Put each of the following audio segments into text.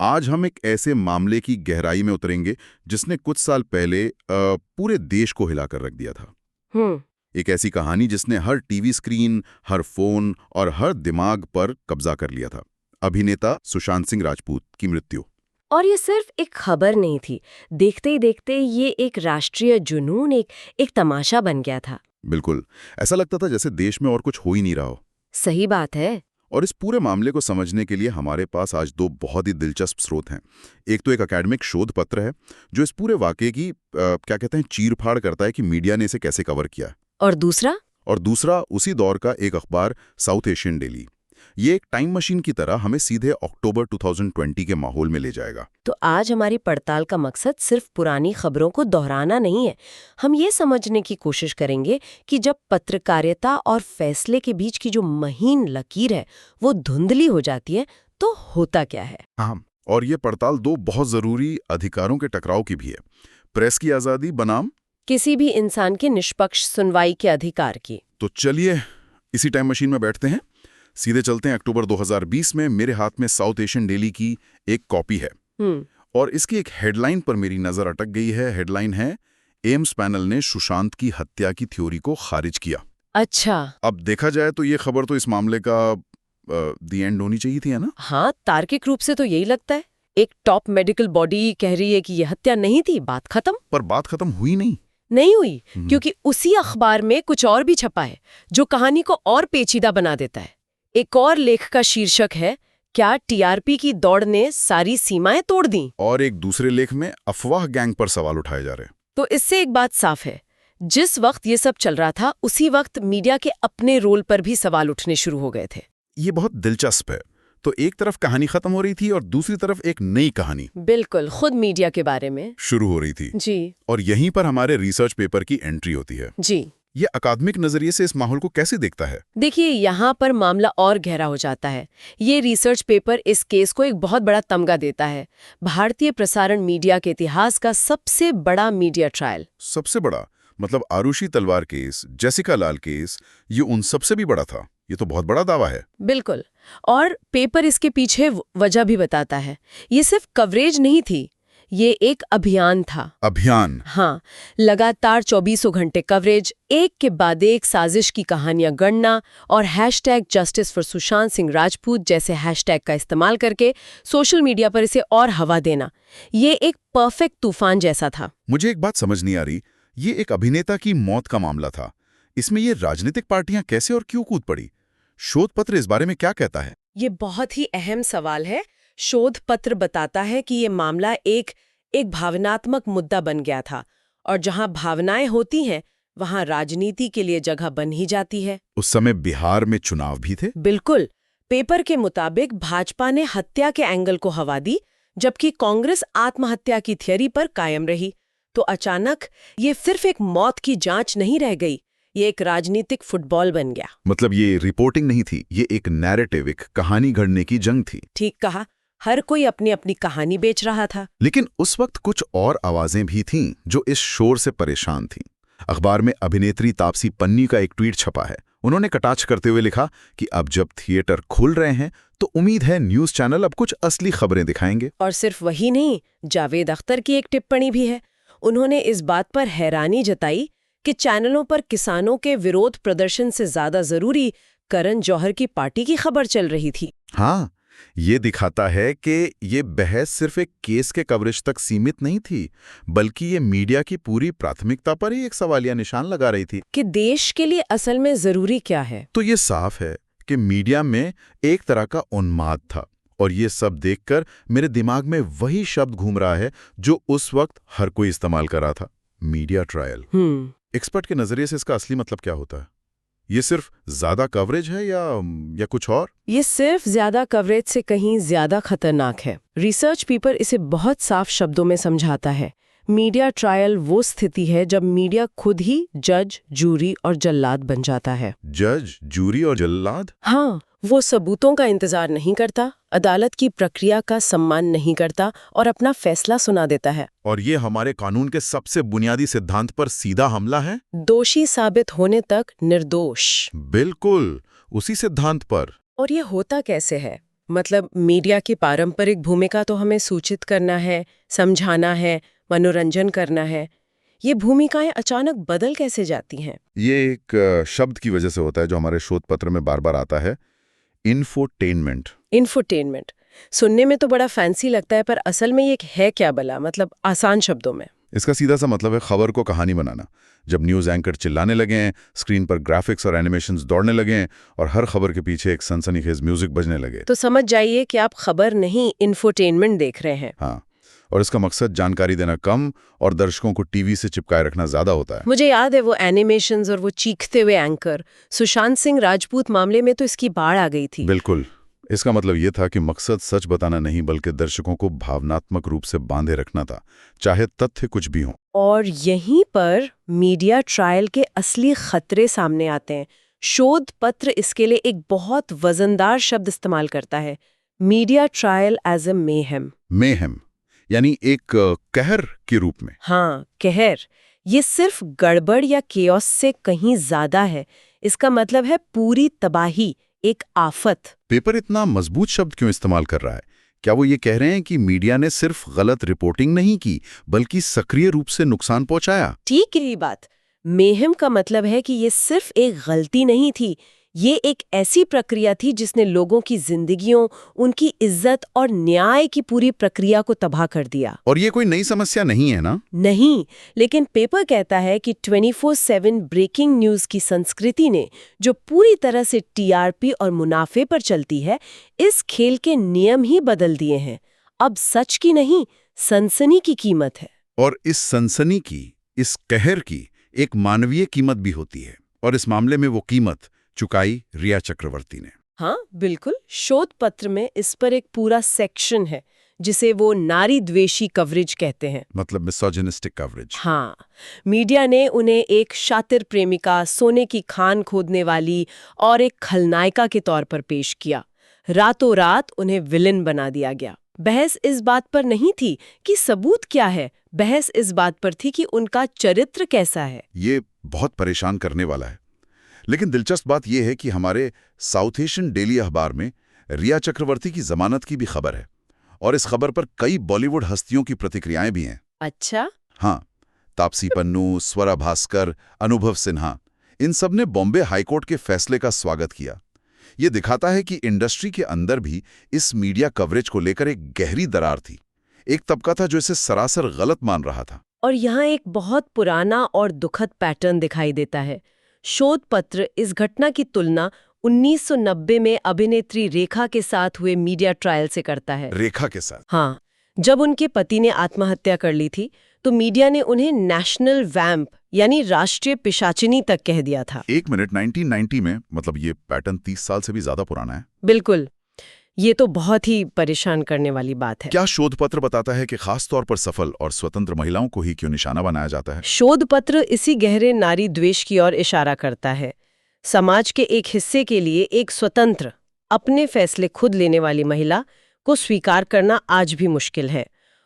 आज हम एक ऐसे मामले की गहराई में उतरेंगे जिसने कुछ साल पहले पूरे देश को हिलाकर रख दिया था। हम्म। एक ऐसी कहानी जिसने हर टीवी स्क्रीन, हर फोन और हर दिमाग पर कब्जा कर लिया था। अभिनेता सुशांत सिंह राजपूत की मृत्यु। और ये सिर्फ एक खबर नहीं थी, देखते ही देखते ये एक राष्ट्रीय जुनून, एक तमाशा बन गया था। बिल्कुल, ऐसा लगता था जैसे देश में और कुछ हो ही नहीं रहा हो। सही बात है। और इस पूरे मामले को समझने के लिए हमारे पास आज दो बहुत ही दिलचस्प स्रोत हैं। एक तो एक एकेडमिक शोध पत्र है जो इस पूरे वाकये की क्या कहते हैं चीरफाड़ करता है कि मीडिया ने इसे कैसे कवर किया। और दूसरा उसी दौर का एक अखबार साउथ एशियन डेली। ये एक टाइम मशीन की तरह हमें सीधे अक्टूबर 2020 के माहौल में ले जाएगा। तो आज हमारी पड़ताल का मकसद सिर्फ पुरानी खबरों को दोहराना नहीं है। हम ये समझने की कोशिश करेंगे कि जब पत्रकारिता और फैसले के बीच की जो महीन लकीर है वो धुंधली हो जाती है तो होता क्या है। हाँ, और ये पड़ताल दो बहुत जरूरी अधिकारों के टकराव की भी है। प्रेस की आज़ादी बनाम किसी भी इंसान के निष्पक्ष सुनवाई के अधिकार की। तो चलिए इसी टाइम मशीन में बैठते हैं, सीधे चलते हैं अक्टूबर 2020 में। मेरे हाथ में साउथ एशियन डेली की एक कॉपी है और इसकी एक हेडलाइन पर मेरी नजर अटक गई है। हेडलाइन है, एम्स पैनल ने सुशांत की हत्या की थ्योरी को खारिज किया। अच्छा। अब देखा जाए तो ये खबर तो इस मामले का दी एंड होनी चाहिए थी, है ना? हाँ, तार्किक रूप से तो यही लगता है। एक टॉप मेडिकल बॉडी कह रही है कि यह हत्या नहीं थी, बात खत्म। पर बात खत्म हुई नहीं हुई, क्योंकि उसी अखबार में कुछ और भी छपा है जो कहानी को और पेचीदा बना देता है। एक और लेख का शीर्षक है, क्या टीआरपी की दौड़ ने सारी सीमाएं तोड़ दी? और एक दूसरे लेख में अफवाह गैंग पर सवाल उठाए जा रहे हैं। तो इससे एक बात साफ है, जिस वक्त ये सब चल रहा था उसी वक्त मीडिया के अपने रोल पर भी सवाल उठने शुरू हो गए थे। ये बहुत दिलचस्प है। तो एक तरफ कहानी खत्म हो रही थी और दूसरी तरफ एक नई कहानी बिल्कुल खुद मीडिया के बारे में शुरू हो रही थी। जी। और यहीं पर हमारे रिसर्च पेपर की एंट्री होती है। जी। ये अकादमिक नजरिए से इस माहौल को कैसे देखता है? देखिए, यहाँ पर मामला और गहरा हो जाता है। ये रिसर्च पेपर इस केस को एक बहुत बड़ा तमगा देता है। भारतीय प्रसारण मीडिया के इतिहास का सबसे बड़ा मीडिया ट्रायल। सबसे बड़ा मतलब आरुषि तलवार केस, जेसिका लाल केस, ये उन सबसे भी बड़ा था। ये तो बहुत बड़ा दावा है। बिल्कुल। और पेपर इसके पीछे वजह भी बताता है। ये सिर्फ कवरेज नहीं थी, ये एक अभियान था। अभियान? हाँ, लगातार 24 घंटे कवरेज, एक के बाद एक साजिश की कहानियां गढ़ना और #जस्टिस फॉर सुशांत सिंह राजपूत जैसे हैशटैग का इस्तेमाल करके सोशल मीडिया पर इसे और हवा देना। ये एक परफेक्ट तूफान जैसा था। मुझे एक बात समझ नहीं आ रही, ये एक अभिनेता की मौत का मामला था, इसमें ये राजनीतिक पार्टियां कैसे और क्यों कूद पड़ी? शोध पत्र इस बारे में क्या कहता है? ये बहुत ही अहम सवाल है। शोध पत्र बताता है कि ये मामला एक भावनात्मक मुद्दा बन गया था, और जहां भावनाएं होती हैं वहां राजनीति के लिए जगह बन ही जाती है। उस समय बिहार में चुनाव भी थे। बिल्कुल। पेपर के मुताबिक भाजपा ने हत्या के एंगल को हवा दी, जबकि कांग्रेस आत्महत्या की थियरी पर कायम रही। तो अचानक ये सिर्फ एक मौत की जांच नहीं रह गई, ये एक राजनीतिक फुटबॉल बन गया। मतलब ये रिपोर्टिंग नहीं थी, ये एक नैरेटिव, एक कहानी गढ़ने की जंग थी। ठीक कहा, हर कोई अपनी अपनी कहानी बेच रहा था। लेकिन उस वक्त कुछ और आवाजें भी थीं जो इस शोर से परेशान थीं। अखबार में अभिनेत्री तापसी पन्नी का एक ट्वीट छपा है। उन्होंने कटाक्ष करते हुए लिखा कि अब जब थिएटर खुल रहे हैं तो उम्मीद है न्यूज चैनल अब कुछ असली खबरें दिखाएंगे। और सिर्फ वही नहीं, जावेद अख्तर की एक टिप्पणी भी है। उन्होंने इस बात पर हैरानी जताई कि चैनलों पर किसानों के विरोध प्रदर्शन से ज्यादा जरूरी करण जौहर की पार्टी की खबर चल रही थी। हाँ, ये दिखाता है कि ये बहस सिर्फ एक केस के कवरेज तक सीमित नहीं थी, बल्कि ये मीडिया की पूरी प्राथमिकता पर ही एक सवालिया निशान लगा रही थी कि देश के लिए असल में जरूरी क्या है। तो ये साफ है कि मीडिया में एक तरह का उन्माद था, और ये सब देखकर मेरे दिमाग में वही शब्द घूम रहा है जो उस वक्त हर कोई इस्तेमाल कर रहा था, मीडिया ट्रायल। एक्सपर्ट के नजरिए से इसका असली मतलब क्या होता है? ये सिर्फ ज्यादा कवरेज है या कुछ और? ये सिर्फ ज्यादा कवरेज से कहीं ज्यादा खतरनाक है। रिसर्च पेपर इसे बहुत साफ शब्दों में समझाता है। मीडिया ट्रायल वो स्थिति है जब मीडिया खुद ही जज, जूरी और जल्लाद बन जाता है। जज, जूरी और जल्लाद? हाँ, वो सबूतों का इंतजार नहीं करता, अदालत की प्रक्रिया का सम्मान नहीं करता और अपना फैसला सुना देता है। और ये हमारे कानून के सबसे बुनियादी सिद्धांत पर सीधा हमला है, दोषी साबित होने तक निर्दोष। बिल्कुल उसी सिद्धांत पर। और ये होता कैसे है? मतलब मीडिया की पारंपरिक भूमिका तो हमें सूचित करना है, समझाना है, मनोरंजन करना है। ये भूमिकाएं अचानक बदल कैसे जाती हैं? ये एक शब्द की वजह से होता है जो हमारे शोध पत्र में बार बार आता है, इन्फोटेनमेंट। इन्फोटेनमेंट सुनने में तो बड़ा फैंसी लगता है, पर असल में ये है क्या भला? मतलब आसान शब्दों में। इसका सीधा सा मतलब है खबर को कहानी बनाना। जब न्यूज़ एंकर चिल्लाने लगें, स्क्रीन पर ग्राफिक्स और एनिमेशंस दौड़ने लगें और हर खबर के पीछे एक सनसनीखेज म्यूजिक बजने लगे। तो समझ जाइए कि आप खबर नहीं, इन्फोटेनमेंट देख रहे हैं। हाँ, और इसका मकसद जानकारी देना कम और दर्शकों को टीवी से चिपकाए रखना ज्यादा होता है। मुझे याद है वो एनिमेशंस और वो चीखते हुए एंकर। सुशांत सिंह राजपूत मामले में तो इसकी बाढ़ आ गई थी। बिल्कुल। इसका मतलब ये था कि मकसद सच बताना नहीं बल्कि दर्शकों को भावनात्मक रूप से बांधे रखना था, चाहे तथ्य कुछ भी हो। और यहीं पर मीडिया ट्रायल के असली खतरे सामने आते हैं। शोध पत्र इसके लिए एक बहुत वजनदार शब्द इस्तेमाल करता है, media trial as a mayhem. Mayhem यानी एक कहर के रूप में। हाँ, कहर। ये सिर्फ गड़बड़ या केओस से कहीं ज्यादा है। इसका मतलब है पूरी तबाही, एक आफत। पेपर इतना मजबूत शब्द क्यों इस्तेमाल कर रहा है? क्या वो ये कह रहे हैं कि मीडिया ने सिर्फ गलत रिपोर्टिंग नहीं की बल्कि सक्रिय रूप से नुकसान पहुंचाया? ठीक यही बात। मेहम का मतलब है कि ये सिर्फ एक गलती नहीं थी, ये एक ऐसी प्रक्रिया थी जिसने लोगों की जिंदगियों, उनकी इज्जत और न्याय की पूरी प्रक्रिया को तबाह कर दिया। और ये कोई नई समस्या नहीं है ना? नहीं, लेकिन पेपर कहता है कि 24/7 ब्रेकिंग न्यूज की संस्कृति ने, जो पूरी तरह से टीआरपी और मुनाफे पर चलती है, इस खेल के नियम ही बदल दिए हैं। अब सच की नहीं, सनसनी की कीमत है। और इस सनसनी की, इस कहर की एक मानवीय कीमत भी होती है, और इस मामले में वो कीमत चुकाई रिया चक्रवर्ती ने। हाँ बिल्कुल, शोध पत्र में इस पर एक पूरा सेक्शन है जिसे वो नारी द्वेषी कवरेज कहते हैं। मतलब मिसोजिनिस्टिक कवरेज। हाँ, मीडिया ने उन्हें एक शातिर प्रेमिका, सोने की खान खोदने वाली और एक खलनायिका के तौर पर पेश किया। रातों रात उन्हें विलेन बना दिया गया। बहस इस बात पर नहीं थी कि सबूत क्या है, बहस इस बात पर थी कि उनका चरित्र कैसा है। ये बहुत परेशान करने वाला है। लेकिन दिलचस्प बात यह है कि हमारे साउथ एशियन डेली अखबार में रिया चक्रवर्ती की जमानत की भी खबर है, और इस खबर पर कई बॉलीवुड हस्तियों की प्रतिक्रियाएं भी हैं। अच्छा? हाँ, तापसी पन्नू, स्वरा भास्कर, अनुभव सिन्हा, इन सब ने बॉम्बे हाईकोर्ट के फैसले का स्वागत किया। ये दिखाता है कि इंडस्ट्री के अंदर भी इस मीडिया कवरेज को लेकर एक गहरी दरार थी। एक तबका था जो इसे सरासर गलत मान रहा था। और यहाँ एक बहुत पुराना और दुखद पैटर्न दिखाई देता है। शोध पत्र इस घटना की तुलना 1990 में अभिनेत्री रेखा के साथ हुए मीडिया ट्रायल से करता है। रेखा के साथ? हाँ, जब उनके पति ने आत्महत्या कर ली थी तो मीडिया ने उन्हें नेशनल वैम्प यानी राष्ट्रीय पिशाचिनी तक कह दिया था। एक मिनट, 1990 में? मतलब ये पैटर्न 30 साल से भी ज्यादा पुराना है। बिल्कुल, ये तो बहुत ही परेशान करने वाली बात है। क्या शोध पत्र बताता है कि खास तौर पर सफल और स्वतंत्र महिलाओं को ही क्यों निशाना बनाया जाता है? शोध पत्र इसी गहरे नारी द्वेष की ओर इशारा करता है। समाज के एक हिस्से के लिए एक स्वतंत्र, अपने फैसले खुद लेने वाली महिला को स्वीकार करना आज भी मुश्किल है,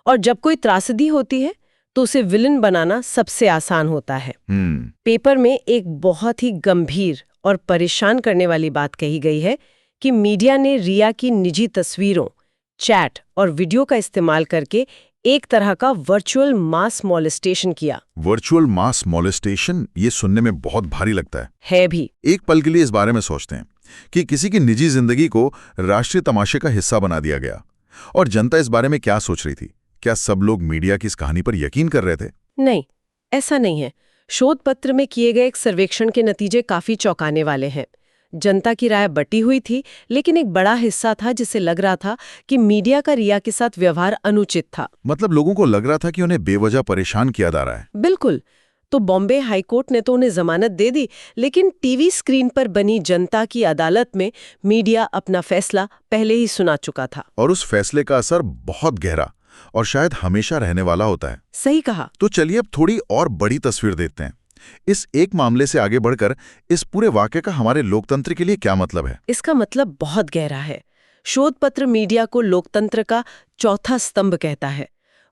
और जब कोई त्रासदी होती है तो उसे विलन बनाना सबसे आसान होता है। पेपर में एक बहुत ही गंभीर और परेशान करने वाली बात कही गई है कि मीडिया ने रिया की निजी तस्वीरों, चैट और वीडियो का इस्तेमाल करके एक तरह का वर्चुअल मास मॉलेस्टेशन किया। वर्चुअल मास मॉलेस्टेशन, ये सुनने में बहुत भारी लगता है भी। एक पल के लिए इस बारे में सोचते हैं कि किसी की निजी जिंदगी को राष्ट्रीय तमाशे का हिस्सा बना दिया गया, और जनता इस बारे में क्या सोच रही थी? क्या सब लोग मीडिया की इस कहानी पर यकीन कर रहे थे? नहीं, ऐसा नहीं है। शोध पत्र में किए गए एक सर्वेक्षण के नतीजे काफी चौंकाने वाले हैं। जनता की राय बटी हुई थी, लेकिन एक बड़ा हिस्सा था जिसे लग रहा था कि मीडिया का रिया के साथ व्यवहार अनुचित था। मतलब लोगों को लग रहा था कि उन्हें बेवजह परेशान किया जा रहा है। बिल्कुल। तो बॉम्बे हाईकोर्ट ने तो उन्हें जमानत दे दी, लेकिन टीवी स्क्रीन पर बनी जनता की अदालत में मीडिया अपना फैसला पहले ही सुना चुका था। और उस फैसले का असर बहुत गहरा और शायद हमेशा रहने वाला होता है। सही कहा। तो चलिए अब थोड़ी और बड़ी तस्वीर देखते हैं। इस एक मामले से आगे बढ़कर इस पूरे वाकये का हमारे लोकतंत्र के लिए क्या मतलब है? इसका मतलब बहुत गहरा है। शोध पत्र मीडिया को लोकतंत्र का चौथा स्तंभ कहता है,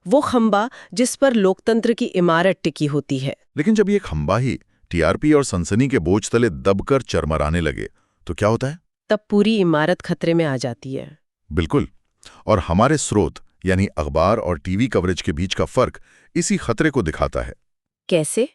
वो खंबा जिस पर लोकतंत्र की इमारत टिकी होती है। लेकिन जब ये खंबा ही टीआरपी और सनसनी के बोझ तले दबकर चरमराने लगे तो क्या होता है? तब पूरी इमारत खतरे में आ जाती है। बिल्कुल। और हमारे स्रोत यानी अखबार और टीवी कवरेज के बीच का फर्क इसी खतरे को दिखाता है। कैसे?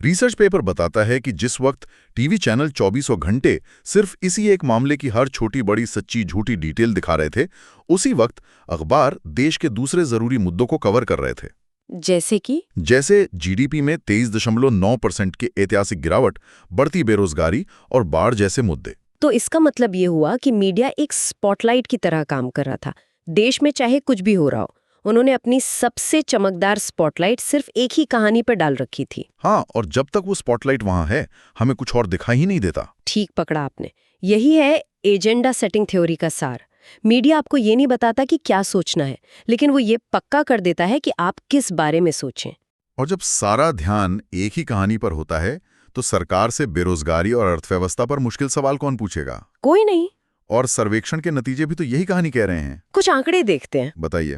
रिसर्च पेपर बताता है कि जिस वक्त टीवी चैनल 24 घंटे सिर्फ इसी एक मामले की हर छोटी बड़ी सच्ची झूठी डिटेल दिखा रहे थे, उसी वक्त अखबार देश के दूसरे जरूरी मुद्दों को कवर कर रहे थे। जैसे जीडीपी में 23.9% की ऐतिहासिक गिरावट, बढ़ती बेरोजगारी और बाढ़ जैसे मुद्दे। तो इसका मतलब ये हुआ कि मीडिया एक स्पॉटलाइट की तरह काम कर रहा था। देश में चाहे कुछ भी हो रहा हो, उन्होंने अपनी सबसे चमकदार स्पॉटलाइट सिर्फ एक ही कहानी पर डाल रखी थी। हाँ, और जब तक वो स्पॉटलाइट वहां है, हमें कुछ और दिखाई ही नहीं देता। ठीक पकड़ा आपने। यही है एजेंडा सेटिंग थ्योरी का सार। मीडिया आपको ये नहीं बताता कि क्या सोचना है, लेकिन वो ये पक्का कर देता है कि आप किस बारे में सोचें। और जब सारा ध्यान एक ही कहानी पर होता है, तो सरकार से बेरोजगारी और अर्थव्यवस्था पर मुश्किल सवाल कौन पूछेगा? कोई नहीं। और सर्वेक्षण के नतीजे भी तो यही कहानी कह रहे हैं। कुछ आंकड़े देखते हैं। बताइए।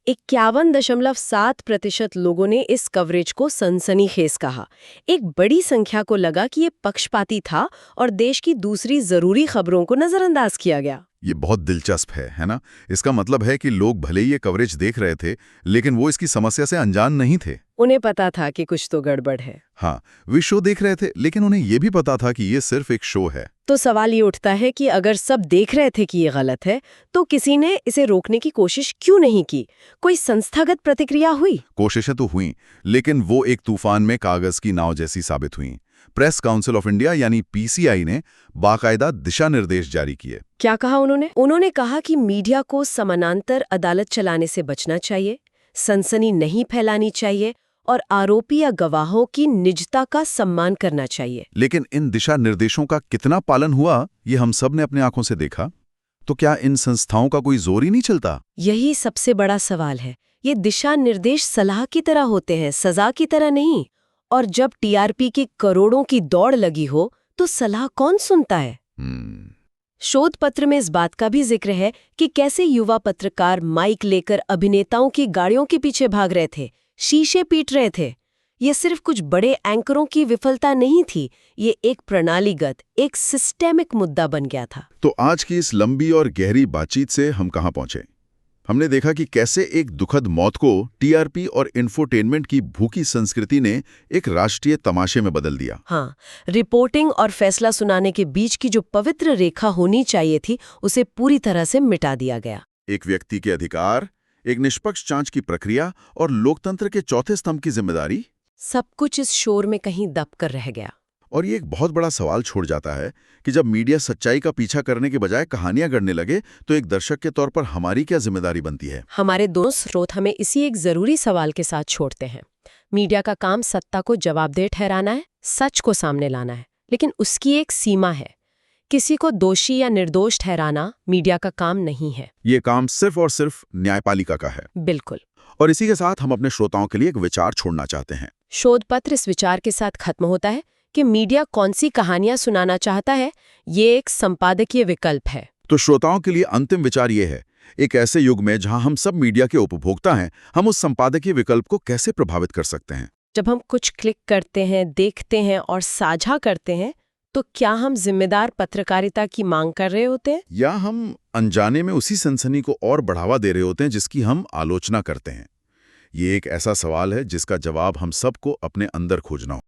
51.7% लोगों ने इस कवरेज को सनसनीखेज कहा। एक बड़ी संख्या को लगा कि ये पक्षपाती था और देश की दूसरी जरूरी खबरों को नजरअंदाज किया गया। ये बहुत दिलचस्प है ना? इसका मतलब है कि लोग भले ही ये कवरेज देख रहे थे, लेकिन वो इसकी समस्या से अनजान नहीं थे। उन्हें पता था कि कुछ तो गड़बड़ है। हाँ, वे शो देख रहे थे, लेकिन उन्हें ये भी पता था कि ये सिर्फ एक शो है। तो सवाल ये उठता है कि अगर सब देख रहे थे कि ये गलत है, तो किसी ने इसे रोकने की कोशिश क्यों नहीं की? कोई संस्थागत प्रतिक्रिया हुई? कोशिशें तो हुई, लेकिन वो एक तूफान में कागज की नाव जैसी साबित हुई। प्रेस काउंसिल ऑफ इंडिया यानी पीसीआई ने बाकायदा दिशा निर्देश जारी किए। क्या कहा उन्होंने? उन्होंने कहा कि मीडिया को समानांतर अदालत चलाने से बचना चाहिए, सनसनी नहीं फैलानी चाहिए और आरोपी या गवाहों की निजता का सम्मान करना चाहिए। लेकिन इन दिशा निर्देशों का कितना पालन हुआ, ये हम सब ने अपनी आंखों से देखा। तो क्या इन संस्थाओं का कोई जोर ही नहीं चलता? यही सबसे बड़ा सवाल है। ये दिशा निर्देश सलाह की तरह होते हैं, सजा की तरह नहीं। और जब टीआरपी की करोड़ों की दौड़ लगी हो, तो सलाह कौन सुनता है? शोध पत्र में इस बात का भी जिक्र है कि कैसे युवा पत्रकार माइक लेकर अभिनेताओं की गाड़ियों के पीछे भाग रहे थे, शीशे पीट रहे थे। ये सिर्फ कुछ बड़े एंकरों की विफलता नहीं थी, ये एक प्रणालीगत, एक सिस्टेमिक मुद्दा बन गया था। तो आज की इस लंबी और गहरी बातचीत से हम कहां पहुंचे? हमने देखा कि कैसे एक दुखद मौत को टीआरपी और इंफोटेनमेंट की भूखी संस्कृति ने एक राष्ट्रीय तमाशे में बदल दिया। हाँ, रिपोर्टिंग और फैसला सुनाने के बीच की जो पवित्र रेखा होनी चाहिए थी, उसे पूरी तरह से मिटा दिया गया। एक व्यक्ति के अधिकार, एक निष्पक्ष जांच की प्रक्रिया और लोकतंत्र के चौथे स्तंभ की जिम्मेदारी, सब कुछ इस शोर में कहीं दब कर रह गया। और ये एक बहुत बड़ा सवाल छोड़ जाता है कि जब मीडिया सच्चाई का पीछा करने के बजाय कहानियां गढ़ने लगे, तो एक दर्शक के तौर पर हमारी क्या जिम्मेदारी बनती है? हमारे दोनों स्रोत हमें इसी एक जरूरी सवाल के साथ छोड़ते हैं। मीडिया का काम सत्ता को जवाबदेह ठहराना है, सच को सामने लाना है, लेकिन उसकी एक सीमा है। किसी को दोषी या निर्दोष ठहराना मीडिया का काम नहीं है। ये काम सिर्फ और सिर्फ न्यायपालिका का है। बिल्कुल। और इसी के साथ हम अपने श्रोताओं के लिए एक विचार छोड़ना चाहते हैं। शोध पत्र इस विचार के साथ खत्म होता है कि मीडिया कौन सी कहानियां सुनाना चाहता है, ये एक संपादकीय विकल्प है। तो श्रोताओं के लिए अंतिम विचार ये है, एक ऐसे युग में जहां हम सब मीडिया के उपभोक्ता हैं, हम उस संपादकीय विकल्प को कैसे प्रभावित कर सकते हैं? जब हम कुछ क्लिक करते हैं, देखते हैं और साझा करते हैं, तो क्या हम जिम्मेदार पत्रकारिता की मांग कर रहे होते हैं, या हम अनजाने में उसी सनसनी को और बढ़ावा दे रहे होते हैं जिसकी हम आलोचना करते हैं? ये एक ऐसा सवाल है जिसका जवाब हम सबको अपने अंदर खोजना हो।